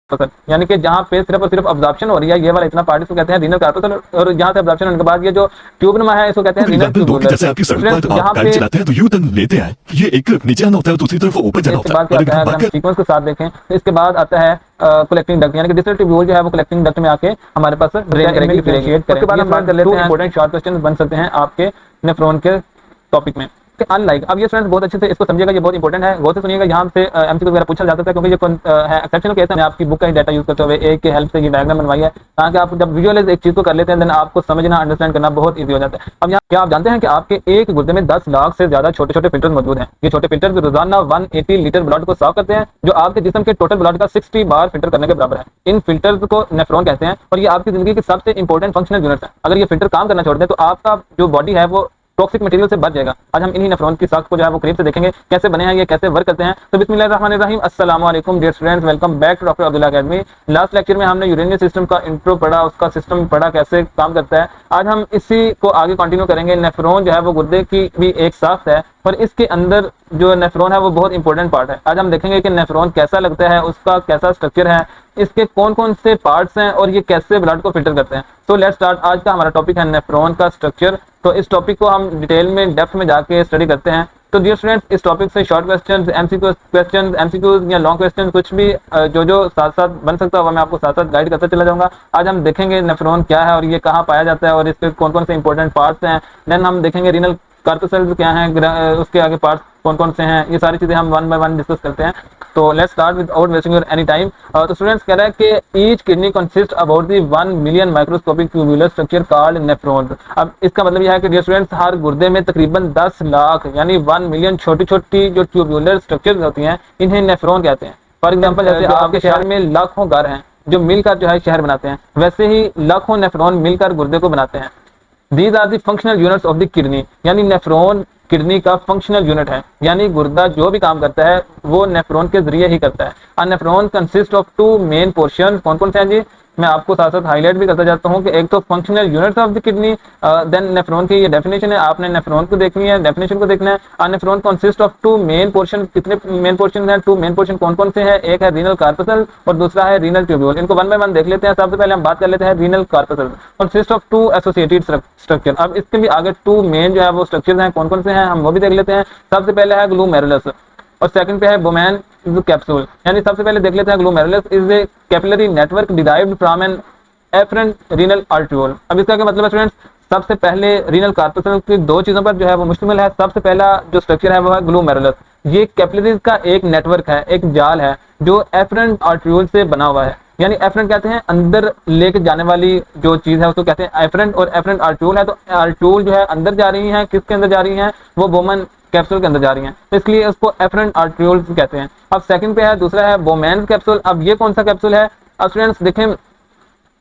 यानी कि जहाँ पे सिर्फ और सिर्फ अब्जॉर्प्शन हो रही है, ये वाला इतना पार्ट इसको कहते हैं रीनल कार्पसल, और जहाँ से अब्जॉर्प्शन होने के बाद ये जो ट्यूबनुमा है इसको कहते हैं रीनल एग्जाम्पल दो कि ट्यूबुलर। जैसे आपकी सड़क पर आप यहाँ गाड़ी पे चलाते हैं तो यू टर्न लेते हैं, ये एक तरफ नीचे आना होता है और दूसरी तरफ ऊपर जाना इसके होता है। बाद क्या और आता है, अगर अगर बात हम करें सीक्वेंस के साथ देखें तो इसके बाद आता है कलेक्टिंग डक्ट, यानी कि डिस्टल ट्यूब्यूल जो है वो कलेक्टिंग डक्ट में आके हमारे पास ड्रेन करेंगे, डिफरेंशिएट करेंगे। उसके बाद हम बात कर लेते हैं इंपॉर्टेंट शॉर्ट क्वेश्चन बन सकते हैं आपके नेफ्रॉन के टॉपिक में। अनलाइक, अब ये स्टूडेंट्स बहुत अच्छे से इसको समझिएगा, ये बहुत इंपॉर्टेंट है, गौर से सुनिएगा। यहाँ से एमसीक्यू वगैरह पूछा जाता है क्योंकि ये है एक्सेप्शनल केस है। मैं आपकी बुक का ही डाटा यूज करते हुए एक के हेल्प से ये डायग्राम बनवाई है ताकि आप जब विजुअलाइज एक चीज को कर लेते हैं देन आपको समझना अंडरस्टैंड करना बहुत ईजी हो जाता है। अब यहाँ क्या आप जानते हैं कि आपके एक गुर्दे में 10 लाख से ज्यादा छोटे छोटे फिल्टर मौजूद हैं। ये छोटे फिल्टर रोजाना 180 लीटर ब्लड को साफ करते हैं, जो आपके जिस्म के टोटल ब्लड का 60 बार फिल्टर करने के बराबर है। इन फिल्टर्स को नेफ्रॉन कहते हैं और ये आपकी जिंदगी के सबसे इंपॉर्टेंट फंक्शनल यूनिट्स हैं। अगर ये फिल्टर काम करना छोड़ दें तो आपका जो बॉडी है वो टॉक्सिक मटेरियल से बच जाएगा। आज हम इन्हीं नेफ्रॉन की साख्त को जो है वो करीब से देखेंगे, कैसे बने हैं, ये कैसे वर्क करते हैं। तो बिस्मिल्लाहिर्रहमानिर्रहीम, अस्सलाम वालेकुम dear students, welcome back to doctor Abdullah academy. Last lecture में हमने यूरेनियस सिस्टम का इंट्रो पढ़ा, उसका सिस्टम पढ़ा कैसे काम करता है। आज हम इसी को आगे कंटिन्यू करेंगे। नेफ्रॉन जो है वो गुर्दे की भी एक साख्त है और इसके अंदर जो नेफ्रॉन है वो बहुत इंपॉर्टेंट पार्ट है। आज हम देखेंगे कि नेफ्रॉन कैसा लगता है, उसका कैसा स्ट्रक्चर है, इसके कौन कौन से पार्ट्स हैं और ये कैसे ब्लड को फिल्टर करते हैं। तो लेट्स स्टार्ट। आज का हमारा टॉपिक है नेफ्रॉन का स्ट्रक्चर। तो इस टॉपिक को हम डिटेल में डेप्थ में जाके स्टडी करते हैं। तो डियर स्टूडेंट्स, इस टॉपिक से शॉर्ट क्वेश्चंस, एमसीक्यूज या लॉन्ग क्वेश्चन कुछ भी जो साथ साथ बन सकता है मैं आपको साथ साथ गाइड करता चला जाऊंगा। आज हम देखेंगे नेफ्रॉन क्या है और ये कहाँ पाया जाता है और इसके कौन कौन से इंपॉर्टेंट पार्ट्स हैं। देन हम देखेंगे रीनल कार्पोसेल्स क्या हैं, उसके आगे पार्ट्स कौन कौन से हैं, ये सारी चीजें हम वन बाय वन डिस्कस करते हैं। तो let's start without wasting your any time. तो स्टूडेंट्स कह रहा है कि each kidney consist about the 1 million microscopic tubular structure called nephrons. अब इसका मतलब यह है कि डियर स्टूडेंट्स, हर गुर्दे में तकरीबन 10 लाख यानी 1 मिलियन छोटी छोटी जो ट्यूबुलर स्ट्रक्चर होती हैं इन्हें नेफ्रॉन कहते हैं। फॉर एग्जाम्पल, जैसे आपके शहर में लाखों घर हैं जो मिलकर जो है शहर बनाते हैं, वैसे ही लाखों नेफ्रॉन मिलकर गुर्दे को बनाते हैं। These are the functional units of the kidney, यानी नेफ्रॉन किडनी का फंक्शनल यूनिट है, यानी गुर्दा जो भी काम करता है वो नेफ्रॉन के जरिए ही करता है। A nephron consist of 2 main portion. कौन कौन से हैं जी, मैं आपको साथ साथ हाईलाइट भी करता जाता हूँ कि एक तो functional units of the kidney, then nephron की ये डेफिनेशन है, आपने नेफ्रॉन को देखनी है, डेफिनेशन को देखना है। A nephron consist of 2 main portion. कितने मेन पोर्शन हैं? 2 मेन पोर्शन कौन कौन से हैं? एक है रीनल कार्पसल और दूसरा है रीनल ट्यूब्यूल। इनको वन बाय वन देख लेते हैं। सबसे पहले हम बात कर लेते हैं renal corpuscle. Consist of 2 associated structure. अब इसके भी आगे 2 मेन जो है वो स्ट्रक्चर्स हैं, कौन कौन से हैं हम वो भी देख लेते हैं। सबसे पहले है ग्लूमेरुलस और सेकंड पे है बोमैन कैप्सूल। यानी सबसे पहले देख लेते हैं glomerulus is a capillary network derived from an afferent renal arteriole. अब इसका क्या मतलब है स्टूडेंट्स, सबसे पहले रीनल कार्पसल की 2 चीजों पर जो है वो मुश्तमिल है। सबसे पहला जो स्ट्रक्चर है वो है ग्लूमेरुलस। ये कैपिलरीज का एक नेटवर्क है, एक जाल है जो एफरेंट आर्ट्रियोल से बना हुआ है। यानी एफरेंट कहते हैं अंदर लेके जाने वाली जो चीज है उसको कहते हैं एफरेंट, और एफरेंट आर्ट्रियोल है तो आर्ट्रियोल जो है अंदर जा रही है, किसके अंदर जा रही है, वो बोमन कैप्सूल के अंदर जा रही हैं, तो इसलिए उसको एफरेंट आर्ट्रियोल कहते हैं। अब सेकंड पे है, दूसरा है बोमैन कैप्सूल। अब ये कौन सा कैप्सूल है? अब स्टूडेंट्स देखें,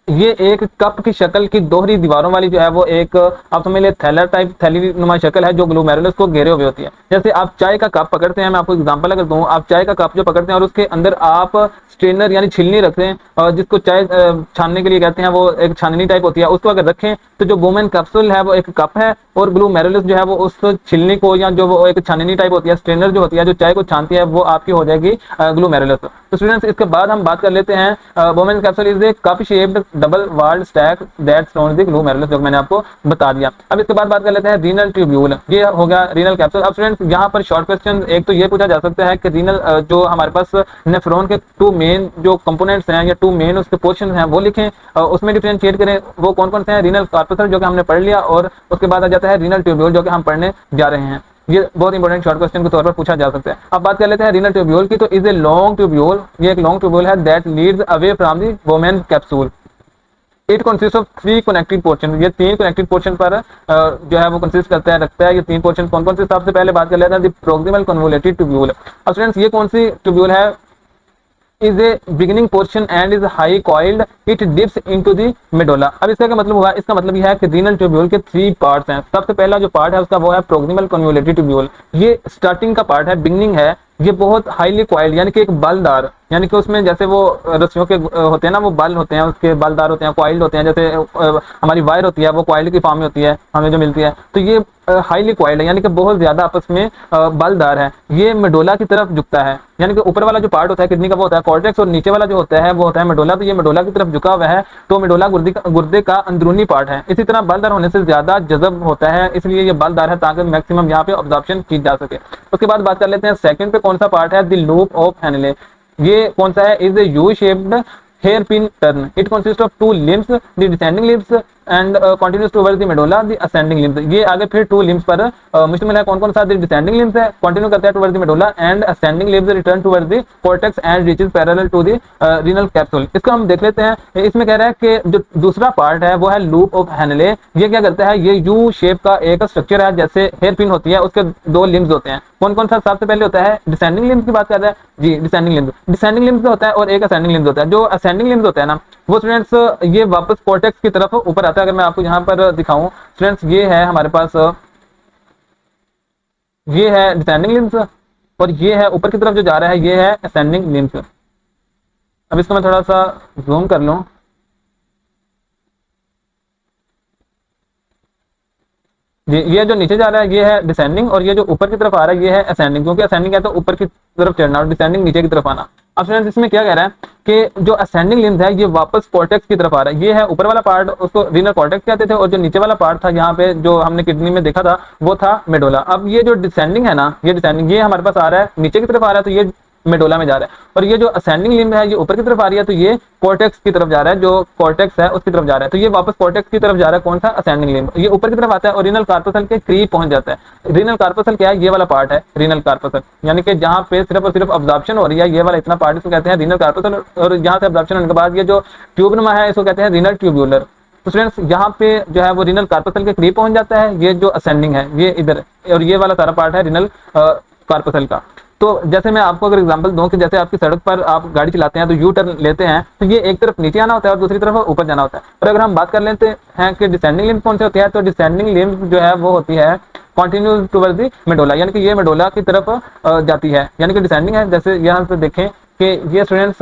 ये एक कप की शक्ल की दोहरी दीवारों वाली जो है वो एक आप समझ ले थैलर टाइप थैली नुमा शक्ल है जो ग्लोमेरुलस को घेरे हुए होती है। जैसे आप चाय का कप पकड़ते हैं, मैं आपको एग्जांपल अगर दूं, आप चाय का कप जो पकड़ते हैं और उसके अंदर आप स्ट्रेनर यानी छिलनी रखते हैं और जिसको चाय छानने के लिए कहते हैं, वो एक छाननी टाइप होती है, उसको अगर रखें तो जो बोमन कैप्सूल है वो एक कप है और ग्लोमेरुलस जो है वो उस छिलनी को या जो वो एक छाननी टाइप होती है, स्ट्रेनर जो होती है जो चाय को छानती है, वो आपकी हो जाएगी ग्लोमेरुलस। तो स्टूडेंट्स इसके बाद हम बात कर लेते हैं Bowman capsule is a cup shaped double walled stack that surrounds the glomerulus, जो मैंने आपको बता दिया। अब इसके बाद बात कर लेते हैं रीनल ट्यूब्यूल। ये हो गया रीनल कैप्सूल। अब स्टूडेंट्स यहाँ पर शॉर्ट क्वेश्चन एक तो ये पूछा जा सकता है कि रीनल जो हमारे पास नेफ्रॉन के 2 मेन जो कंपोनेंट्स हैं या 2 मेन उसके पोर्शन हैं वो लिखें, उसमें डिफरेंशिएट करें वो कौन कौन से हैं। रीनल कार्पसल जो कि हमने पढ़ लिया और उसके बाद आ जाता है रीनल ट्यूब्यूल जो कि हम पढ़ने जा रहे हैं। ये बहुत इंपॉर्टेंट शॉर्ट क्वेश्चन के तौर पर पूछा जा सकता है। अब बात कर लेते हैं रीनल ट्यूब्यूल की। तो इज ए लॉन्ग ट्यूब्यूल, ये एक लॉन्ग ट्यूब्यूल है that leads away from the Bowman capsule. It consist of 3 connected portion. ये 3 कनेक्टेड पोर्शन पर जो है वो कंसिस्ट करता है, रखता है। ये 3 पोर्शन कौन कौन से? सबसे पहले बात कर लेते हैं द प्रोक्सिमल कन्वोल्यूटेड ट्यूब्यूल। अब स्टूडेंट्स ये कौन सी ट्यूब्यूल है? Is a beginning portion and is high coiled, it dips into the medulla. अब इसका क्या मतलब हुआ? इसका मतलब यह है कि रीनल ट्यूब्यूल के 3 पार्ट्स हैं। सबसे पहला जो पार्ट है उसका वो है प्रोक्सिमल कन्वोल्यूटेड ट्यूब्यूल। ये स्टार्टिंग का पार्ट है, बिगिनिंग है ये बहुत हाईली क्वाइल्ड यानी कि एक बलदार, यानी कि उसमें जैसे वो रस्सियों के होते हैं ना, वो बल होते हैं, उसके बलदार होते हैं, क्वाइल्ड होते हैं, जैसे हमारी वायर होती है वो क्वाइल्ड की फॉर्म में होती है हमें जो मिलती है। तो ये हाईली क्वाइल्ड है, यानी कि बहुत ज्यादा आपस में बलदार है। ये मेडोला की तरफ झुकता है, यानी कि ऊपर वाला जो पार्ट होता है किडनी का वो होता है कॉर्टेक्स, और नीचे वाला जो होता है वो होता है मेडोला। तो ये मेडोला की तरफ झुका हुआ है, तो मेडोला गुर्दे का अंदरूनी पार्ट है। इसी तरह बलदार होने से ज्यादा जज़ब होता है, इसलिए ये बलदार है ताकि मैक्सिमम यहाँ पे ऑब्जॉर्प्शन की जा सके। उसके बाद बात कर लेते हैं सेकंड पे कौन सा पार्ट है, द लूप ऑफ हेनले। ये कौन सा है, is a U shaped hairpin turn. It consists of two limbs, the descending limbs and continues towards the medulla, the ascending limbs. ये आगे फिर टू लिम्स पर मुश्तमिल है। कौन कौन सा, the descending limbs है, कंटिन्यू करता है towards the medulla, and ascending limbs return towards the cortex and reaches parallel to the renal capsule. इसको हम देख लेते हैं। इसमें कह रहा है कि जो दूसरा पार्ट है वो है लूप ऑफ हेनले। ये क्या करता है, ये यू शेप का एक स्ट्रक्चर है, जैसे हेयर पिन होती है उसके दो लिम्स होते हैं। कौन कौन सा, सबसे पहले होता है डिसेंडिंग लिम्स की बात कर रहा है जी, डिसेंडिंग लिम्स। डिसेंडिंग लिम्स होता है और एक असेंडिंग लिम्स होता है। जो असेंडिंग लिम्स होता है ना वो स्टूडेंट्स ये वापस कॉर्टेक्स की तरफ ऊपर आता है। अगर मैं आपको यहाँ पर दिखाऊं स्टूडेंट्स, ये है हमारे पास, ये है डिसेंडिंग लिम्स और ये है ऊपर की तरफ जो जा रहा है ये है असेंडिंग लिम्स। अब इसको मैं थोड़ा सा जूम कर लूं। ये जो नीचे जा रहा है ये है डिसेंडिंग और ये जो ऊपर की तरफ आ रहा है ये है असेंडिंग, क्योंकि असेंडिंग है तो ऊपर की तरफ चढ़ना और डिसेंडिंग नीचे की तरफ आना। अब स्टूडेंट्स इसमें क्या कह रहा है कि जो असेंडिंग लिम्स है ये वापस कॉर्टेक्स की तरफ आ रहा है। ये है ऊपर वाला पार्ट, उसको रीनल कॉर्टेक्स कहते थे, और जो नीचे वाला पार्ट था यहाँ पे जो हमने किडनी में देखा था वो था मेडोला। अब ये जो डिसेंडिंग है ना, ये डिसेंडिंग ये हमारे पास आ रहा है नीचे की तरफ आ रहा है, तो ये मेडोला में जा रहा है। और ये जो असेंडिंग लिम्ब है ये ऊपर की तरफ आ रही है, तो ये कॉर्टेक्स की तरफ जा रहा है, जो कॉर्टेक्स है उसकी तरफ जा रहा है। तो ये वापस कॉर्टेक्स की तरफ जा रहा है, कौन सा, असेंडिंग लिम्ब। ये ऊपर की तरफ आता है और रीनल कार्पसल के करीब पहुंच जाता है। रीनल कार्पसल क्या है, ये वाला पार्ट है रीनल कार्पसल, यानी कि जहां पे सिर्फ और सिर्फ अब्जॉर्प्शन हो रही है, ये वाला इतना पार्ट इसको कहते हैं रीनल कार्पसल। और यहाँ से अब्जॉर्प्शन होने के बाद ये जो ट्यूबनुमा है इसको कहते हैं रीनल ट्यूब्यूलर। तो स्टूडेंट्स यहाँ पे जो है वो रीनल कार्पसल के करीब पहुंच जाता है, ये जो असेंडिंग है ये इधर, और ये वाला सारा पार्ट है रीनल कार्पसल का। तो जैसे मैं आपको अगर एग्जांपल दूं कि जैसे आपकी सड़क पर आप गाड़ी चलाते हैं तो यू टर्न लेते हैं, तो ये एक तरफ नीचे आना होता है और दूसरी तरफ ऊपर जाना होता है। और अगर हम बात कर लेते हैं कि डिसेंडिंग लिम्ब कौन से होती है, तो डिसेंडिंग लिम्ब जो है वो होती है कंटिन्यू टुवर्ड्स द मेडोला, यानी कि ये मेडोला की तरफ जाती है, यानी कि डिसेंडिंग है। जैसे यहाँ से देखें कि ये स्टूडेंट्स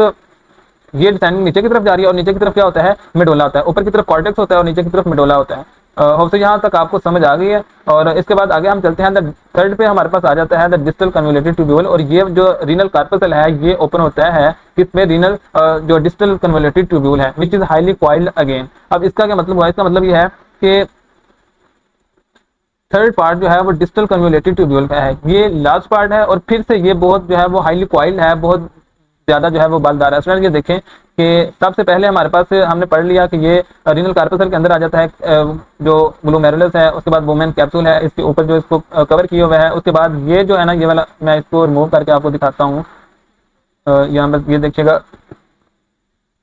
ये डिसेंडिंग नीचे की तरफ जा रही है और नीचे की तरफ क्या होता है, मेडोला होता है। ऊपर की तरफ कॉर्टेक्स होता है और नीचे की तरफ मेडोला होता है। होप से यहाँ तक आपको समझ आ गई है। और इसके बाद आगे हम चलते हैं, थर्ड पे हमारे पास आ जाता है द डिस्टल कन्वोल्यूटेड ट्यूब्यूल। और ये जो रीनल कार्पसल है ये ओपन होता है किसमें, रीनल जो डिस्टल कन्वोल्यूटेड ट्यूब्यूल है, which is highly coiled again. अब इसका क्या मतलब हुआ, इसका मतलब ये है कि थर्ड पार्ट जो है वो डिस्टल कन्वोल्यूटेड ट्यूब्यूल का है, ये लास्ट पार्ट है और फिर से ये बहुत जो है वो हाईली क्वाइल्ड है, बहुत ज्यादा जो है वो बलदार है। स्टूडेंट ये देखें कि सबसे पहले हमारे पास हमने पढ़ लिया कि ये रीनल कार्पसल के अंदर आ जाता है जो ग्लोमेरुलस है, उसके बाद वुमेन कैप्सूल है, इसके ऊपर जो इसको कवर किया हुआ है। उसके बाद ये जो है ना ये वाला मैं इसको रिमूव करके आपको दिखाता हूँ, यहाँ पर ये देखिएगा।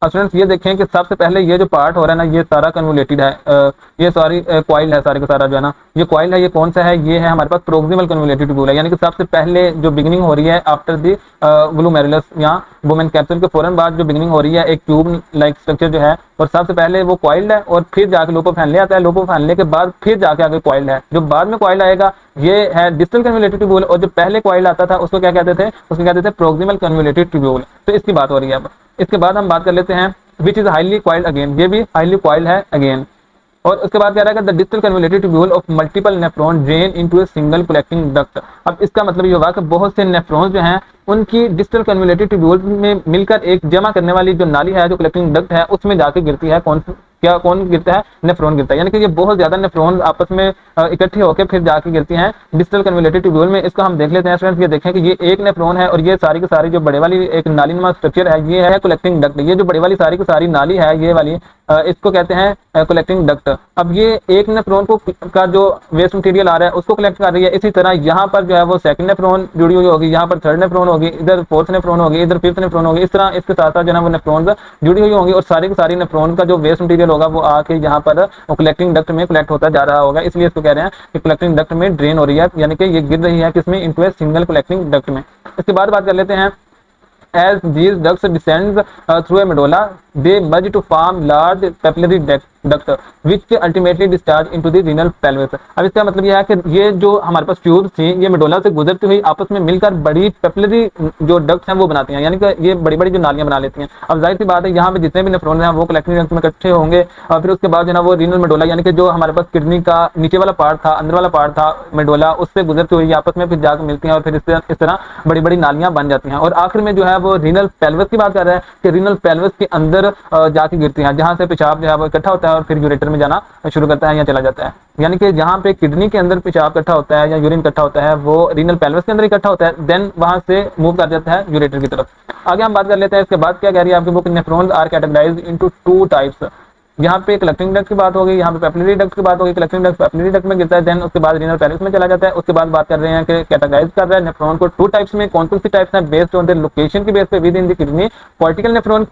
स्टूडेंट्स ये देखें कि सबसे पहले ये जो पार्ट हो रहा है ना ये सारा कन्वोलेटेड है, ये सॉरी क्वाइल है, सारे का सारा जो है ना ये क्वाइल है। ये कौन सा है, ये है हमारे पास प्रोक्सिमल कन्वोलेटेड ट्यूब्यूल है, यानी कि सबसे पहले जो बिगिनिंग हो रही है आफ्टर द ग्लोमेरुलस या वुमेन कैप्सूल के फौरन बाद जो बिगिनिंग हो रही है एक ट्यूब लाइक स्ट्रक्चर जो है, और सबसे पहले वो क्वाइल्ड है और फिर जाके लूप ऑफ हेनले आता है। लूप ऑफ हेनले के बाद फिर जाके आगे क्वाइल्ड है, जो बाद में क्वाइल्ड आएगा ये है डिस्टल कन्वोलेटेड ट्यूब्यूल। और जो पहले क्वाइल्ड आता था उसको क्या कहते थे, उसको कहते थे प्रोक्सिमल कन्वोलेटेड ट्यूब्यूल। तो इसकी बात हो रही है। अब इसके बाद हम बात कर लेते हैं which is highly coiled again, ये भी हाईली क्वाइल्ड है अगेन। और उसके बाद कह रहा है the distal convoluted tubule of multiple nephron drain into a single collecting duct. अब इसका मतलब ये होगा कि बहुत से नेफ्रॉन्स जो हैं उनकी डिस्टल कन्वोलेटेड ट्यूब्यूल में मिलकर एक जमा करने वाली जो नाली है, जो कलेक्टिंग डक्ट है, उसमें जाके गिरती है। कौन गिरता है, नेफ्रॉन गिरता है, यानी कि ये बहुत ज्यादा नेफ्रॉन आपस में इकट्ठे होकर फिर जाके गिरती हैं डिस्टल कन्वोलेटेड ट्यूब्यूल में। इसको हम देख लेते हैं स्टूडेंट्स, ये देखें कि ये एक नेफ्रॉन है और ये सारी की सारी जो बड़े वाली एक नालीनुमा स्ट्रक्चर है ये है कलेक्टिंग डक्ट। ये जो बड़ी वाली सारी की सारी नाली है ये वाली इसको कहते हैं कलेक्टिंग डक्ट। अब ये एक नेफ्रॉन को का जो वेस्ट मटेरियल आ रहा है उसको कलेक्ट कर रही है। इसी तरह यहाँ पर जो है वो सेकंड नेफ्रॉन जुड़ी हुई होगी, यहाँ पर थर्ड नेफ्रॉन होगी, इधर फोर्थ नेफ्रॉन होगी, इधर फिफ्थ नेफ्रॉन होगी। इस तरह इसके साथ साथ जो है वो नेफ्रॉन जुड़ी हुई होंगी और सारी की सारी नेफ्रॉन का जो वेस्ट मटेरियल होगा वो आके यहाँ पर कलेक्टिंग डक्ट में कलेक्ट होता जा रहा होगा, इसलिए इसको कह रहे हैं कि कलेक्टिंग डक्ट में ड्रेन हो रही है, यानी कि ये गिर रही है किसमें, into a single collecting duct में। इसके बाद बात कर लेते हैं as these ducts descends through a medulla they merge to form large capillary duct which ultimately discharge into the renal pelvis. अब इसका मतलब यह है कि ये जो हमारे पास ट्यूब्स थी ये मेडुला से गुजरती हुई आपस में मिलकर बड़ी पेपिलरी जो डक्ट्स हैं वो बनाती हैं, यानी कि ये बड़ी बड़ी जो नालियां बना लेती हैं। अब जाहिर सी बात है यहाँ पे जितने भी नेफ्रॉन हैं वो कलेक्टिंग डक्ट में इकट्ठे होंगे और फिर उसके बाद जो है वो रीनल मेडुला यानी कि जो हमारे पास किडनी का नीचे वाला पार्ट था, अंदर वाला पार्ट था मेडुला, उससे गुजरती हुई आपस में फिर जाकर मिलती हैं और फिर इस तरह बड़ी बड़ी नालियां बन जाती हैं। और आखिर में जो है वो रीनल पेल्विस की बात कर रहा है कि रीनल पेल्विस के अंदर जाके गिरती हैं, जहां से पेशाब जो है वो इकट्ठा होता है और फिर यूरेटर में जाना शुरू करता है या चला जाता है। यानी कि जहां पे किडनी के अंदर पेशाब इकट्ठा होता है या यूरिन इकट्ठा होता है वो रीनल पेल्विस के अंदर इकट्ठा होता है, देन वहां से मूव कर जाता है यूरेटर की तरफ। आगे हम बात कर लेते हैं इसके बाद क्या कह रही है आपकी book, nephrons are categorized into two types. यहाँ पे कलेक्टिंग डक्ट की बात होगी, यहाँ पे पेपिलरी डक्ट की बात होगी। कलेक्टिंग डक्ट पेपिलरी डक्ट में गिरता है, देन उसके बाद रीनल पेल्विस में चला जाता है। उसके बाद बात कर रहे हैं कि कैटेगराइज कर रहा है नेफ्रॉन को टू टाइप्स में। कौन कौन सी टाइप्स हैं? बेस्ड ऑन द लोकेशन की बेस पे with in the kidney, cortical nephron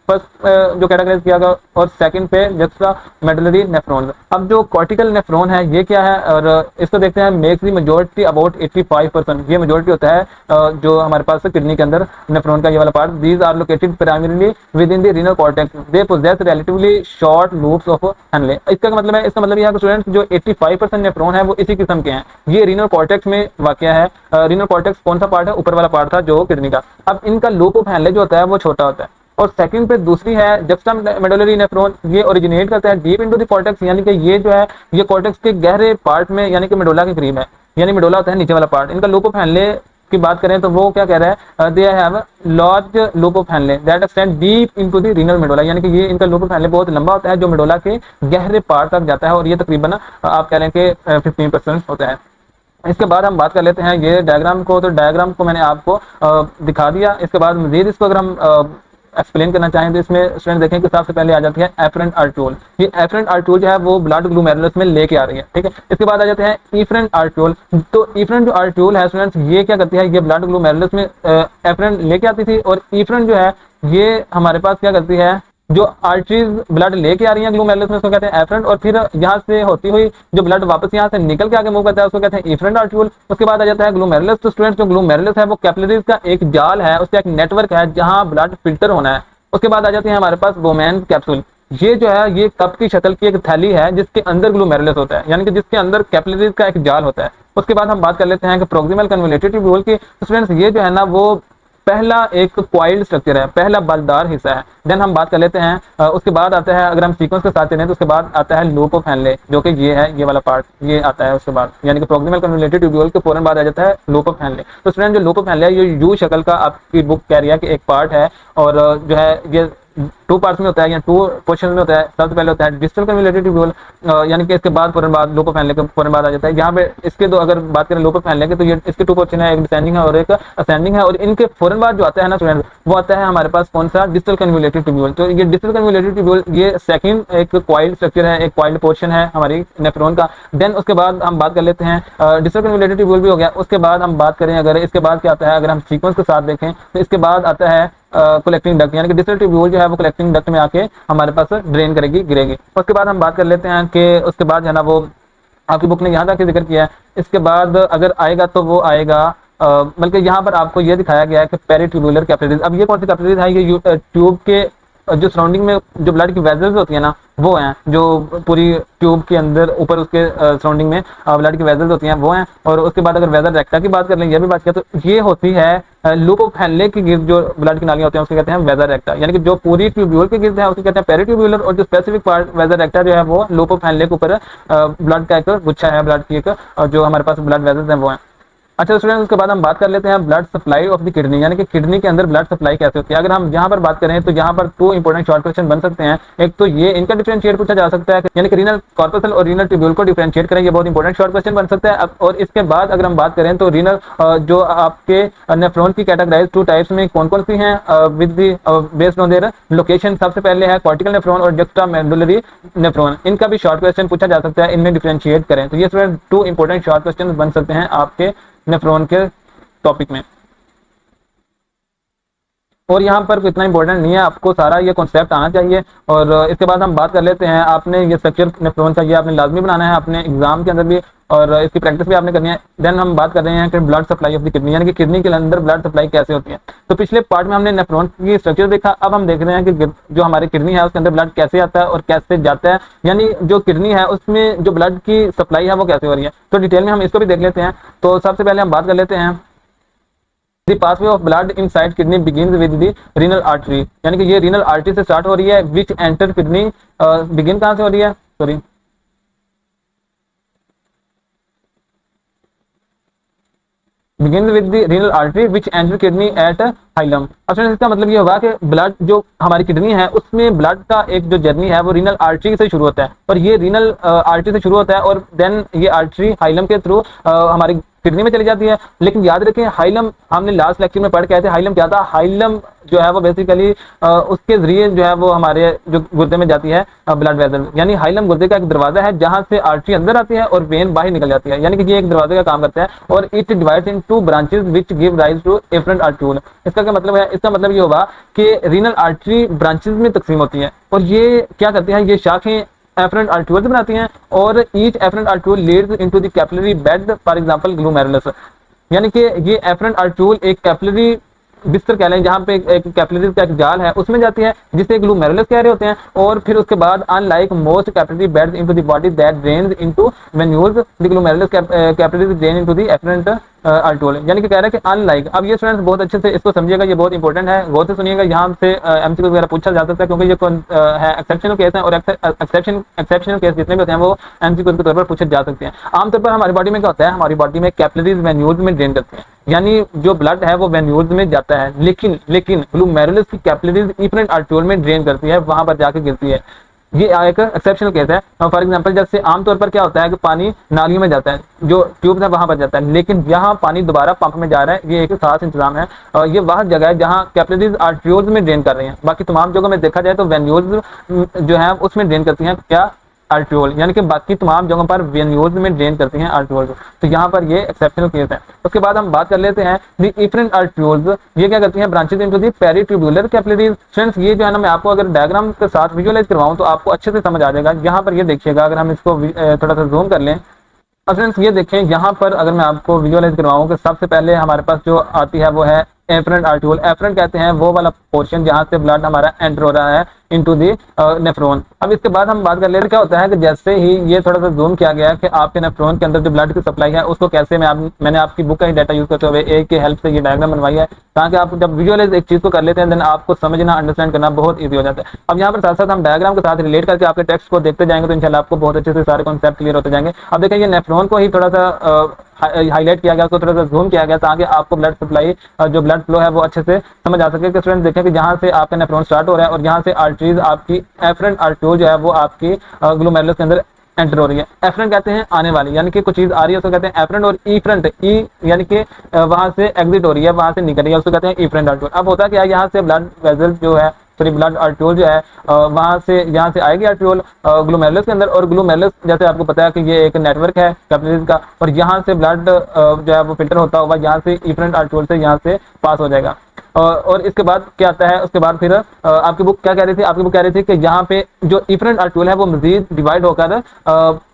first जो कैटेगराइज किया गया और सेकंड पे जस्ट्रा मेडुलरी नेफ्रॉन। अब जो कॉर्टिकल नेफ्रॉन है ये क्या है और इसको देखते हैं। मेक्स द मेजॉरिटी अबाउट 85%, ये मेजॉरिटी होता है जो हमारे पास किडनी के अंदर नेफ्रॉन का ये वाला part. These are located primarily within the renal cortex, they possess relatively short loops of Henle. इसका मतलब है स्टूडेंट्स जो 85% नेफ्रॉन है वो इसी किस्म के हैं, ये रीनल कॉर्टेक्स में वाकया है। रीनल कॉर्टेक्स कौन सा पार्ट है? ऊपर वाला पार्ट था जो किडनी का। अब इनका लूप ऑफ हैनले जो होता है वो छोटा होता है। और सेकंड पे दूसरी है जस्टा मेडुलरी नेफ्रॉन, ये ओरिजिनेट करता है डीप इनटू द कॉर्टेक्स, यानी कि ये जो है ये कॉर्टेक्स के गहरे पार्ट में यानी कि मेडुला के करीब है, यानी मेडुला होता है नीचे वाला पार्ट। इनका लूप ऑफ हैनले की बात करें तो वो क्या कह रहा है, they have large loop of Henle that extend deep into the renal medulla, यानी कि ये इनका लूप ऑफ हैनले बहुत लंबा होता है जो मेडुला के गहरे पार्ट तक जाता है और ये तकरीबन आप कह रहे हैं कि 15% होता है। इसके बाद हम बात कर लेते हैं ये डायग्राम को, तो डायग्राम को मैंने आपको दिखा दिया। इसके बाद मजीद इसको अगर हम एक्सप्लेन करना चाहें तो इसमें स्टूडेंट देखें कि सबसे पहले आ जाती है एफरेंट आर्ट्रियोल। ये एफरेंट आर्ट्रियोल जो है वो ब्लड ग्लोमेरुलस में लेके आ रही है, ठीक है। इसके बाद आ जाते हैं इफरेंट आर्ट्रियोल। तो इफरेंट जो आर्ट्रियोल है स्टूडेंट्स ये क्या करती है, ये ब्लड ग्लोमेरुलस में एफरेंट लेके आती थी और इफरेंट जो है ये हमारे पास क्या करती है, जो आर्टरीज ब्लड लेके आ रही है ग्लोमेरुलस में उसको कहते हैं एफरेंट, और फिर यहाँ से होती हुई जो ब्लड वापस यहाँ से निकल के आगे मूव करता है उसको कहते हैं इफरेंट आर्ट्रियोल। उसके बाद आ जाता है ग्लोमेरुलस। तो स्टूडेंट्स जो ग्लोमेरुलस है वो कैपिलरीज का एक जाल है, उसका एक नेटवर्क है जहाँ ब्लड फिल्टर होना है। उसके बाद आ जाती है हमारे पास बोमैन कैप्सूल। ये जो है ये कप की शक्ल की एक थैली है जिसके अंदर ग्लोमेरुलस होता है, यानी कि जिसके अंदर कैपिलरीज का एक जाल होता है। उसके बाद हम बात कर लेते हैं कि प्रोक्सिमल कन्वोल्यूटेड ट्यूब्यूल की। स्टूडेंट्स ये जो है ना वो पहला एक क्वाइल्ड स्ट्रक्चर है, पहला बलदार हिस्सा है। देन हम बात कर लेते हैं उसके बाद आता है, अगर हम सीक्वेंस के साथ चलें तो उसके बाद आता है लूप ऑफ हैनले जो कि ये है, ये वाला पार्ट ये आता है उसके बाद, यानी कि प्रोक्सिमल कन्वोल्यूटेड ट्यूब्यूल के फौरन बाद आ जाता है लूप ऑफ हैनले। तो स्टूडेंट जो लूप ऑफ हैनले है ये यू शक्ल का आपकी बुक कह रही है कि एक पार्ट है और जो है ये टू पार्ट्स में होता है या टू पोर्शन में होता है। सबसे पहले होता है डिस्टल कन्वोल्यूटेड ट्यूब्यूल, यानी कि इसके बाद फौरन बाद लूप ऑफ हैनले के फौरन बाद आ जाता है। यहाँ पे इसके दो अगर बात करें लूप ऑफ हैनले के तो ये इसके टू पोर्शन है, एक डिसेंडिंग है और एक असेंडिंग है। और इनके फौरन बाद जो आता है ना स्टूडेंट वो आता है हमारे पास कौन सा, डिस्टल कन्वोल्यूटेड ट्यूब्यूल। तो ये डिस्टल कन्वोल्यूटेड ट्यूब्यूल ये सेकंड एक क्वाइल्ड स्ट्रक्चर है, एक क्वाइल्ड पोर्शन है हमारी नेफ्रॉन का। देन उसके बाद हम बात कर लेते हैं डिस्टल कन्वोल्यूटेड ट्यूब्यूल भी हो गया। उसके बाद हम बात करें अगर इसके बाद क्या आता है, अगर हम सीक्वेंस के साथ देखें तो इसके बाद आता है कलेक्टिंग डक्ट, यानी कि डिस्टल ट्यूब्यूल जो है वो कलेक्टिंग डक्ट में आके हमारे पास ड्रेन करेगी, गिरेगी। उसके बाद हम बात कर लेते हैं कि उसके बाद है ना वो आपकी बुक ने यहाँ तक जिक्र किया है। इसके बाद अगर आएगा तो वो आएगा बल्कि यहाँ पर आपको ये दिखाया गया है कि पेरिट्यूबुलर कैपिलरीज। अब ये कौन सी कैपिलरीज है, ये ट्यूब के जो सराउंडिंग में जो ब्लड की वेजल्स होती है ना वो हैं, जो पूरी ट्यूब के अंदर ऊपर उसके सराउंडिंग में ब्लड की वेजल्स होती हैं वो हैं। और उसके बाद अगर वेजल रेक्टा की बात कर लें, ये भी बात किया, तो ये होती है लूप ऑफ हैनले के गिर्द जो ब्लड की नालियां होती हैं उसको कहते हैं वेजल रेक्टा, यानी कि जो पूरी ट्यूब्यूल के गिर्द है उसको कहते हैं पेरिट्यूबुलर, और जो स्पेसिफिक पार्ट वेजल रेक्टा जो है वो लूप ऑफ हैनले के ऊपर ब्लड का एक गुच्छा है, ब्लड की एक जो हमारे पास ब्लड वेजल्स हैं वो हैं। अच्छा स्टूडेंट उसके बाद हम बात कर लेते हैं blood supply of the kidney, यानी कि किडनी के अंदर ब्लड सप्लाई कैसे होती है। अगर हम यहाँ पर बात करें तो यहाँ पर दो इंपॉर्टेंट शॉर्ट क्वेश्चन बन सकते हैं। एक तो ये इनका डिफरेंशिएट पूछा जा सकता है, यानी कि रीनल कॉर्पसल और रीनल ट्यूब्यूल को डिफरेंशिएट करें, ये बहुत इंपॉर्टेंट शॉर्ट क्वेश्चन बन सकता है। और इसके बाद अगर हम बात करें तो रीनल जो आपके नेफ्रॉन की कैटेगराइज टू टाइप्स में कौन कौन सी हैं with based on their location. सबसे पहले है कॉर्टिकल नेफ्रॉन और जस्टा मेडुलरी नेफ्रॉन, इनका भी शॉर्ट क्वेश्चन पूछा जा सकता है, इनमें डिफरेंशिएट करें। तो ये student two important short question बन सकते हैं आपके नेफ्रॉन के टॉपिक में। और यहाँ पर इतना इंपॉर्टेंट नहीं है, आपको सारा ये कॉन्सेप्ट आना चाहिए। और इसके बाद हम बात कर लेते हैं, आपने ये स्ट्रक्चर नेफ्रॉन का ये आपने लाजमी बनाना है अपने एग्जाम के अंदर भी, और इसकी प्रैक्टिस भी आपने करनी है। देन हम बात कर रहे हैं कि blood supply of the kidney, यानी कि किडनी के अंदर ब्लड सप्लाई कैसे होती है। तो पिछले पार्ट में हमने नेफ्रॉन की स्ट्रक्चर देखा, अब हम देख रहे हैं कि जो हमारी किडनी है उसके अंदर ब्लड कैसे आता है और कैसे जाता है, यानी जो किडनी है उसमें जो ब्लड की सप्लाई है वो कैसे हो रही है। तो डिटेल में हम इसको भी देख लेते हैं। तो सबसे पहले हम बात कर लेते हैं The pathway of blood inside kidney begins with the renal artery, यानी कि ये renal artery से स्टार्ट हो रही है, which enter kidney begin कहाँ से हो रही है, sorry begins with the renal artery which enter kidney at hilum. अब इसका मतलब ये होगा कि ब्लड जो हमारी किडनी है उसमें ब्लड का एक जो जर्नी है वो रीनल आर्टरी से शुरू होता है, और ये रीनल आर्टरी से शुरू होता है और देन ये आर्टरी हाइलम के थ्रू हमारी किडनी में चली जाती है। लेकिन याद रखें हाइलम हमने लास्ट लेक्चर में पढ़ के आए थे, हाइलम क्या था, हाइलम जो है वो बेसिकली उसके जरिए जो है वो हमारे जो गुर्दे में जाती है ब्लड वेसल, यानी हाइलम गुर्दे का एक दरवाजा है जहां से आर्टरी अंदर आती है और वेन बाहर निकल जाती है, यानी कि ये एक दरवाजे का काम करता है। और it divides into branches which give rise to afferent arteriole. इसका क्या मतलब है, इसका मतलब ये होगा कि रीनल आर्टरी ब्रांचेस में तकसीम होती है, और ये क्या करती है, ये शाखें एफरेंट आर्टरीयूल बनाती हैं, और each afferent arteriole leads into the capillary bed, for example glomerulus, यानी कि ये एफरेंट आर्टरीयूल एक कैपिलरी बिस्तर कह लें जहां पे एक कैपिलरी का एक जाल है उसमें जाती है जिसे ग्लोमेरुलस कह रहे होते हैं। और फिर उसके बाद unlike most capillary beds into the body that drains into venules, the glomerulus capillaries drain into the efferent arteriole, यानी कि कह रहा है कि अनलाइक। अब ये स्टूडेंट्स बहुत अच्छे से इसको समझिएगा, ये बहुत इंपॉर्टेंट है, गौर से सुनिएगा, यहाँ से एमसीक्यू वगैरह पूछा जा सकता है क्योंकि ये है एक्सेप्शनल केस है, और एक्सेप्शनल केस जितने भी होते हैं वो एमसीक्यू के तौर पर पूछे जा सकते हैं। आमतौर पर हमारी बॉडी में क्या होता है, हमारी बॉडी में कैपिलरीज वेन्यूल्स में ड्रेन करते हैं, यानी जो ब्लड है वो वेन्यूल्स में जाता है, लेकिन ग्लोमेरुलस की कैपिलरीज एफरेंट आर्टरीयूल में ड्रेन करती है, वहां पर जाके गिरती है। ये एक एक्सेप्शनल केस है। फॉर एग्जांपल जैसे आमतौर पर क्या होता है कि पानी नालियों में जाता है, जो ट्यूब है वहां पर जाता है, लेकिन यहाँ पानी दोबारा पंप में जा रहा है, ये एक खास इंतजाम है। ये वह जगह है जहाँ कैपिलरीज आर्टरीयूल्स में ड्रेन कर रहे हैं, बाकी तमाम जगहों में देखा जाए तो वेन्यूल्स जो है उसमें ड्रेन करती हैं क्या, आर्टरीयूल, यानी कि बाकी तमाम जगहों पर वेन्यूल्स में ड्रेन करती हैं आर्टरीयूल्स। तो यहाँ पर ये एक्सेप्शनल केस है। उसके बाद हम बात कर लेते हैं दी एफरेंट आर्टरीयूल्स, ये क्या करती हैं, branches into the peritubular capillaries. Friends ये जो है ना, मैं आपको अगर डायग्राम के साथ विजुअलाइज करवाऊं तो आपको अच्छे से समझ आ जाएगा। यहाँ पर ये देखिएगा, अगर हम इसको थोड़ा सा जूम कर लें, अब फ्रेंड्स ये देखें यहाँ पर अगर मैं आपको विजुअलाइज करवाऊं कि सबसे पहले हमारे पास जो आती है वो है एफरेंट आर्टरीयूल। एफरेंट कहते हैं वो वाला पोर्शन जहां से ब्लड हमारा एंटर हो रहा है इनटू दी नेफ्रॉन। अब इसके बाद हम बात कर लेते हैं क्या होता है कि जैसे ही ये थोड़ा सा जूम किया गया है कि आपके नेफ्रॉन के अंदर जो ब्लड की सप्लाई है उसको कैसे मैंने आपकी बुक का ही डाटा यूज करते हुए एक की हेल्प से ये डायग्राम बनवाई है, ताकि आप जब विजुअलाइज एक चीज को कर लेते हैं देन आपको समझना अंडरस्टैंड करना बहुत ईजी हो जाता है। अब यहाँ पर साथ साथ हम डायग्राम के साथ रिलेट करके आपके टेक्स्ट को देखते जाएंगे तो इंशाल्लाह आपको बहुत अच्छे से सारे कॉन्सेप्ट क्लियर होते जाएंगे। अब देखिए ये नेफ्रॉन को ही थोड़ा सा हाईलाइट किया गया, उसको थोड़ा सा जूम किया गया ताकि आपको ब्लड सप्लाई जो ब्लड फ्लो है वो अच्छे से समझ आ सके। कि स्टूडेंट देखें कि जहाँ से आपका नेफ्रॉन स्टार्ट हो रहा है और यहाँ से आर्टरीज आपकी एफरेंट आर्टरीयूल जो है वो आपकी ग्लोमेरुलस के अंदर एंटर हो रही है। एफरेंट कहते हैं आने वाली, यानी कि कुछ चीज आ रही है उसको कहते हैं एफरेंट, और ईफ्रंट ई यानी कि वहां से एग्जिट हो रही है, वहां से निकल रही है, उसको कहते हैं ईफ्रंट आर्टरीयूल। अब होता क्या है, यहाँ से ब्लड वेसल जो है सॉरी ब्लड आर्टरीयूल जो है वहां से यहाँ से आएगी आर्टरीयूल ग्लोमेरुलस के अंदर, और ग्लोमेरुलस जैसे आपको पता है कि ये एक नेटवर्क है कैपिलरीज का, और यहाँ से ब्लड जो है वो फिल्टर होता होगा, यहाँ से एफरेंट आर्टरीयूल से यहाँ से पास हो जाएगा। और इसके बाद क्या आता है, उसके बाद फिर आपकी बुक क्या कह रही थी, आपकी बुक कह रही थी कि यहाँ पे जो एफरेंट आर्टरीयूल है वो मजीद डिवाइड होकर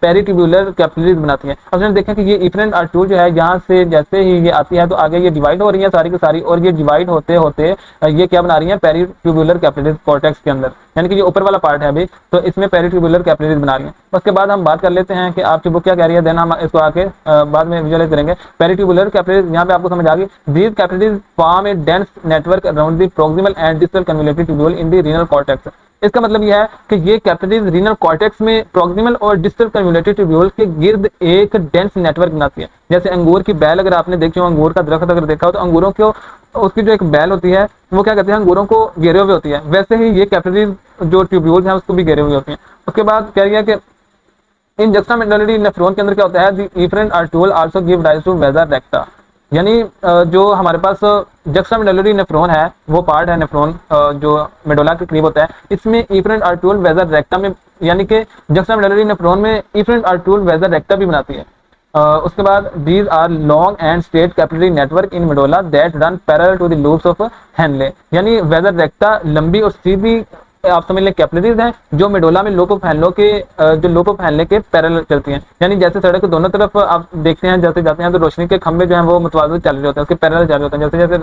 पेरीट्यूबुलर कैपिलरीज बनाती है। अब हमने देखा कि ये एफरेंट आर्टरीयूल जो है यहाँ से जैसे ही ये आती है तो आगे ये डिवाइड हो रही है सारी की सारी, और ये डिवाइड होते होते ये क्या बना रही है, पेरीट्यूबुलर कैपिलरीज कॉर्टेक्स के अंदर, यानी कि ये ऊपर वाला पार्ट है अभी, तो इसमें पेरीट्यूबुलर कैपिलरीज बना रही है। उसके बाद हम बात कर लेते हैं कि आपकी बुक क्या कह रही है, देन हम इसको आके बाद में विजुअलाइज करेंगे। पेरीट्यूबुलर कैपिलरीज यहाँ पे आपको समझ आ गई, these capillaries form a dense network around the proximal and distal convoluted tubule in the renal cortex. इसका मतलब यह है कि ये कैपिलरीज रीनल कॉर्टेक्स में प्रोक्सिमल और डिस्टल कन्वोल्यूटिव ट्यूब्यूल के गिर्द एक डेंस नेटवर्क बनाती है। जैसे अंगूर की बेल अगर आपने देखी हो, अंगूर का दरख्त अगर देखा हो तो अंगूरों को उसकी जो एक बेल होती है वो क्या कहते हैं, अंगूरों को घेरे हुए होती है, वैसे ही ये कैपिलरीज जो ट्यूब्यूल्स हैं उसको भी घेरे हुए होती हैं। उसके बाद कह गया कि इन जक्स्टामेडुलरी नेफ्रॉन के अंदर क्या होता है, the efferent arteriole also give rise to vasa recta, यानी जो हमारे पास जक्स्टामेडुलरी नेफ्रॉन है वो पार्ट है नेफ्रॉन जो मेडुला के करीब होता है, इसमें एफरेंट आर्टरीयूल वेजर रेक्टा में, यानी कि जक्स्टामेडुलरी नेफ्रॉन में एफरेंट आर्टरीयूल वेजर रेक्टा भी बनाती है। उसके बाद these are long and straight capillary network in medulla that run parallel to the loops of Henle, यानी वेदर रेक्टा लंबी और सीधी आप समझ लें कैपिलरीज हैं जो मेडुला में लोप ऑफ हेनले के जो लोप ऑफ हेनले के पैरेलल चलती हैं, यानी जैसे सड़क के दोनों तरफ आप देखते हैं जैसे जाते हैं तो रोशनी के खंभे जो हैं वो मुतवाज़िन चल रहे होते हैं, उसके पैरेलल चल रहे होते हैं, जैसे जैसे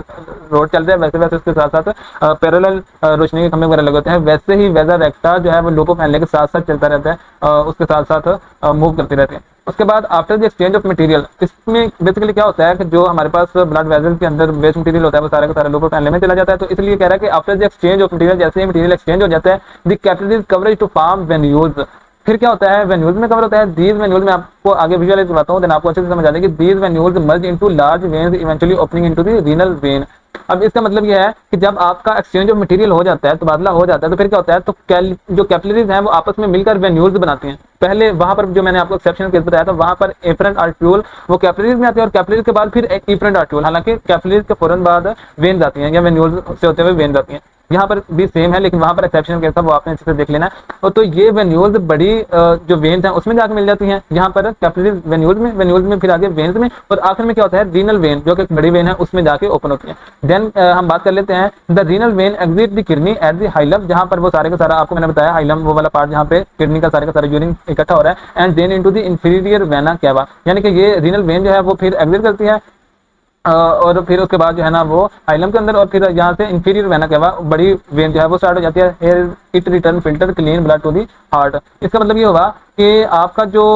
रोड चल रहा है वैसे वैसे उसके साथ साथ पैरेलल रोशनी के खंभे वगैरह लगे होते हैं, वैसे ही वेदर रेक्टा जो है वो लोप ऑफ हेनले के साथ साथ चलता रहता है, उसके साथ साथ मूव करती रहती है। उसके बाद after the exchange of material, इसमें बेसिकली क्या होता है कि जो हमारे पास ब्लड वेजल के अंदर वेस्ट मटेरियल होता है वो सारा का सारा लोप ऑफ हेनले में चला जाता है, तो इसलिए कह रहा है कि after the exchange of material, जैसे ही मटेरियल एक्सचेंज हो जाता है, the capillaries converge to form venules, फिर क्या होता है वेन्यूल्स में कवर होता है। दीज वेन्यूल्स में आपको आगे विजुअलाइज करवाता हूं, देन आपको अच्छे से समझ आ जाएगी। These venules merge into large veins eventually opening into the renal vein. अब इसका मतलब यह है कि जब आपका एक्सचेंज ऑफ मटेरियल हो जाता है, तबादला हो जाता है, तो फिर क्या होता है, तो जो कैपिलरीज हैं वो आपस में मिलकर वेन्यूल्स बनाती हैं। पहले वहां पर जो मैंने आपको एक्सेप्शनल केस बताया था, वहां पर एफरेंट आर्ट्यूल वो कैपिलरीज में आती है और कैपिलरीज के बाद फिर एक इफरेंट आर्ट्यूल, हालांकि कैपिलरीज के फौरन बाद वेन्स आती हैं या वेन्यूल्स से होते हुए वेन्स आती हैं। यहाँ पर भी सेम है, लेकिन वहां पर एक्सेप्शनल केस था, वो आपने अच्छे से देख लेना है। और तो ये वेन्यूल्स बड़ी जो वेन्स हैं उसमें जाकर मिल जाती हैं, यहाँ पर कैपिलरीज वेन्यूल्स में फिर आगे वेन्स में, और आखिर में क्या होता है रीनल वेन जो कि एक बड़ी वेन है उसमें जाके ओपन होती है। देन हम बात कर लेते हैं the renal vein exit the kidney at the hilum, जहां पर वो सारे का सारा आपको मैंने बताया हाइलम वो वाला पार्ट जहां पे किडनी का सारा यूरिन इकट्ठा हो रहा है, and then into the inferior vena cava, यानी कि ये रीनल वेन जो है वो फिर एग्जिट करती है और फिर उसके बाद जो है ना वो हाइलम के अंदर, और फिर यहाँ से इंफीरियर वेना कैवा बड़ी वेन जो है वो स्टार्ट हो जाती है। It return filter clean blood to the heart. इसका मतलब ये होगा कि आपका जो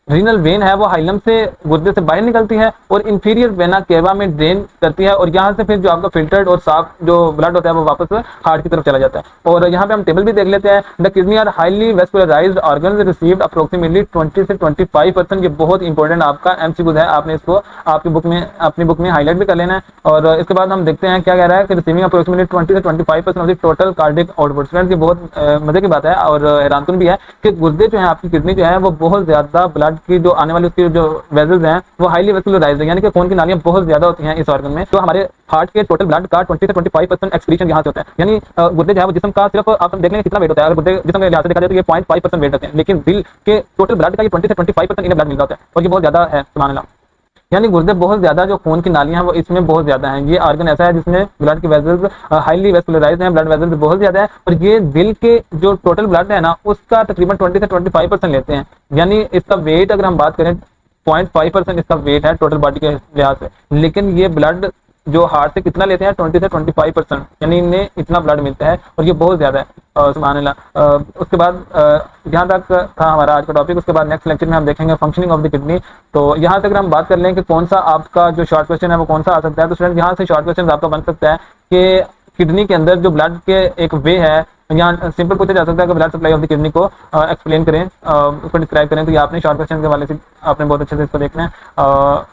रीनल वेन है वो हाइलम से गुर्दे से बाहर निकलती है और इंफीरियर वेना केवा में ड्रेन करती है, और यहाँ से फिर जो आपका फिल्टर्ड और साफ जो ब्लड होता है वो वापस हार्ट की तरफ चला जाता है। और यहाँ पे हम टेबल भी देख लेते हैं। The kidney are highly vascularized organs received approximately 20 से 25%। ये बहुत इंपॉर्टेंट आपका एमसीक्यू है, आपने इसको आपकी बुक में अपनी बुक में हाईलाइट भी कर लेना है। और इसके बाद हम देखते हैं क्या कह रहा है कि रिसीविंग अप्रोक्सीमेटली 20 से 25% of the total cardiac output. Friends ये बहुत मजे की बात है और हैरानकुन भी है कि गुर्दे जो है आपकी किडनी जो है वो बहुत ज्यादा ब्लड की जो आने वाली उसकी जो वेजल्स हैं वो हाईली वेस्कुलराइज्ड है, यानी कि खून की नालियां बहुत ज्यादा होती हैं इस ऑर्गन में। तो हमारे हार्ट के टोटल ब्लड का 20 से 25% एक्सक्रीशन यहाँ से होता है, यानी गुर्दे जो है वो जिस्म का सिर्फ आप देख लेंगे कितना वेट होता है। अगर गुर्दे जिस्म के लिहाज से देखा जाए तो ये 0.5% वेट होते हैं, लेकिन दिल के टोटल ब्लड का ये 20 से 25% इन्हें ब्लड मिल रहा होता है, और ये बहुत ज्यादा है सुभान अल्लाह। यानी गुर्दे बहुत ज्यादा जो खून की नालियां हैं वो इसमें बहुत ज्यादा हैं। ये ऑर्गन ऐसा है जिसमें ब्लड की वेजल्स हाईली वेस्कुलराइज्ड हैं, ब्लड वेजल्स बहुत ज्यादा है, और ये दिल के जो टोटल ब्लड है ना उसका तकरीबन 20 से 25% लेते हैं। यानी इसका वेट अगर हम बात करें 0.5% इसका वेट है टोटल बॉडी के लिहाज से, लेकिन ये ब्लड जो हार्ट से कितना लेते हैं 20 से 25%, यानी इन्हें इतना ब्लड मिलता है और ये बहुत ज्यादा है सुभान अल्लाह। उसके बाद यहाँ तक था हमारा आज का टॉपिक। उसके बाद नेक्स्ट लेक्चर में हम देखेंगे फंक्शनिंग ऑफ द किडनी। तो यहाँ तक अगर हम बात कर लें कि कौन सा आपका जो शॉर्ट क्वेश्चन है वो कौन सा आ सकता है, तो स्टूडेंट यहाँ से शॉर्ट क्वेश्चन आपका बन सकता है कि किडनी के अंदर जो ब्लड के एक वे है, यहाँ सिंपल पूछा जा सकता है कि blood supply of the kidney को एक्सप्लेन करें, उसको डिस्क्राइब करें। तो ये आपने शॉर्ट क्वेश्चन के वाले से आपने बहुत अच्छे से इसको देखना है।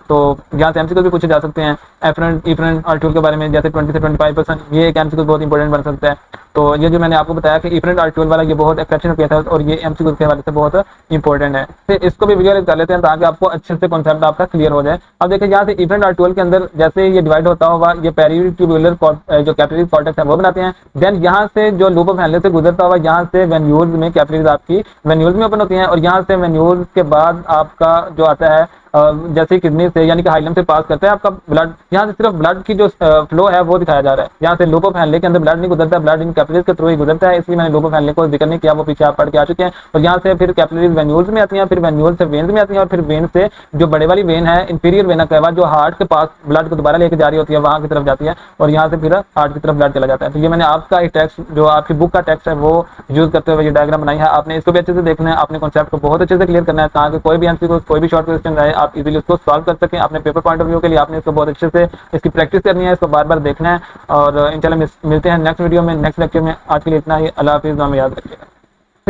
तो यहाँ से एमसीक्यू भी पूछे जा सकते हैं एफरेंट इफरेंट आर्ट्यूल के बारे में, जैसे 20 से 25%, ये एक एमसीक्यू बहुत इंपॉर्टेंट बन सकता है। तो ये जो मैंने आपको बताया कि इफरेंट आर्ट्यूल वाला ये बहुत एक्सेप्शनल केस है और ये एमसीक्यू के हवाले से बहुत इंपॉर्टेंट है। तो इसको भी विजुअलाइज कर लेते हैं ताकि आपको अच्छे से कॉन्सेप्ट आपका क्लियर हो जाए। अब देखिए यहाँ से इफरेंट आर्ट्यूल के अंदर जैसे ये डिवाइड होता हुआ ये पेरिट्यूबुलर जो कैपिलरी कॉर्टेक्स है वो बनाते हैं। देन यहाँ से जो लूप ऑफ हेनले से गुजरता हुआ यहाँ से वेन्यूल्स में कैपिलरीज आपकी वेन्यूल्स में ओपन होती हैं, और यहाँ से वेन्यूल्स के बाद आपका जो आता है जैसे किडनी से यानी कि हाइलम से पास करता है आपका ब्लड। यहाँ से सिर्फ ब्लड की जो फ्लो है वो दिखाया जा रहा है। यहाँ से लूप ऑफ हेनले के अंदर ब्लड नहीं गुजरता, ब्लड इन कैपिलरीज के थ्रू ही गुजरता है, इसलिए मैंने लूप ऑफ हेनले को जिक्र नहीं किया, वो पीछे आप पढ़ के आ चुके हैं। और यहाँ से फिर कैपिलरीज वेन्यूल्स में आती हैं, फिर वेन्यूल्स से वेन्स में आती हैं, और फिर वेन से जो बड़े वाली वेन है इंफीरियर वेना कैवा जो हार्ट के पास ब्लड को दोबारा लेके जा रही होती है वहां की तरफ जाती है, और यहाँ से फिर हार्ट की तरफ ब्लड चला जाता है। तो ये मैंने आपका एक टेक्स्ट जो आपकी बुक का टेक्स्ट है वो यूज करते हुए ये डायग्राम बनाई है। आपने इसको भी अच्छे से देखना है, आपने कॉन्सेप्ट को बहुत अच्छे से क्लियर करना है ताकि कोई भी एमसीक्यू कोई भी शॉर्ट क्वेश्चन रहे आप इजीली उसको सॉल्व कर सकें। अपने पेपर पॉइंट ऑफ व्यू के लिए आपने इसको बहुत अच्छे से इसकी प्रैक्टिस करनी है, इसको बार बार देखना है। और इंशाल्लाह मिलते हैं नेक्स्ट वीडियो में, नेक्स्ट लेक्चर में। आज के लिए इतना ही, अल्लाह हाफिज़, नाम याद रखिएगा।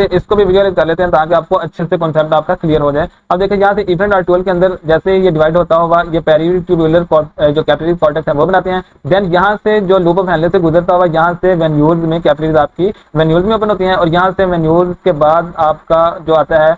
इसको भी विजुअलाइज कर लेते हैं ताकि आपको अच्छे से कॉन्सेप्ट आपका क्लियर हो जाए। अब देखिए यहाँ से इफरेंट आर्ट्यूल के अंदर जैसे ये डिवाइड होता हुआ ये पेरिट्यूबुलर जो कैपिलरी कॉर्टेक्स है वो बनाते हैं। देन यहाँ से जो लूप ऑफ हेनले से गुजरता हुआ यहाँ से वेन्यूल्स में कैपिलरीज आपकी वेन्यूल्स में ओपन होती हैं, और यहाँ से वेन्यूल्स के बाद आपका जो आता है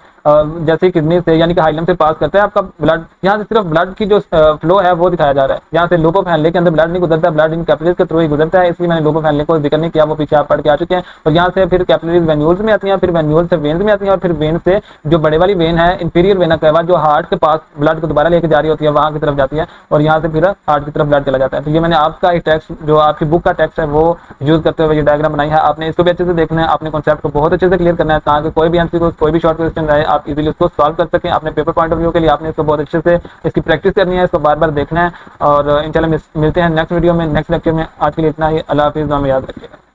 जैसे किडनी से यानी कि हाइलम से पास करता है आपका ब्लड। यहाँ से सिर्फ ब्लड की जो फ्लो है वो दिखाया जा रहा है। यहाँ से लोको फैनले के अंदर ब्लड नहीं गुजरता, ब्लड इन कैपिलरीज के थ्रू ही गुजरता है, इसलिए मैंने लोको फैनले को जिक्र नहीं किया, वो पीछे आप पढ़ के आ चुके हैं। और यहाँ से फिर कैपिलरीज वेन्यूल्स में आती हैं, फिर वेन्यूल से वेन्स में आती हैं, और फिर वेन से जो बड़े वाली वेन है इंफीरियर वेना कहवा जो हार्ट के पास ब्लड को दोबारा लेके जा रही होती है वहां की तरफ जाती है, और यहाँ से फिर हार्ट की तरफ ब्लड चला जाता है। तो ये मैंने आपका एक टेक्स्ट जो आपकी बुक का टेक्स्ट है वो यूज करते हुए ये डायग्राम बनाई है। आपने इसको भी अच्छे से देखना है, आपने कॉन्सेप्ट को बहुत अच्छे से क्लियर करना है ताकि कोई भी एमसीक्यू कोई भी शॉर्ट क्वेश्चन रहे आप इजीली उसको सॉल्व कर सकें। अपने पेपर पॉइंट ऑफ व्यू के लिए आपने इसको बहुत अच्छे से इसकी प्रैक्टिस करनी है, इसको बार बार देखना है। और इंशाल्लाह मिलते हैं नेक्स्ट वीडियो में, नेक्स्ट लेक्चर में। आज के लिए इतना ही। अल्लाह हाफिज़, नाम याद रखिएगा।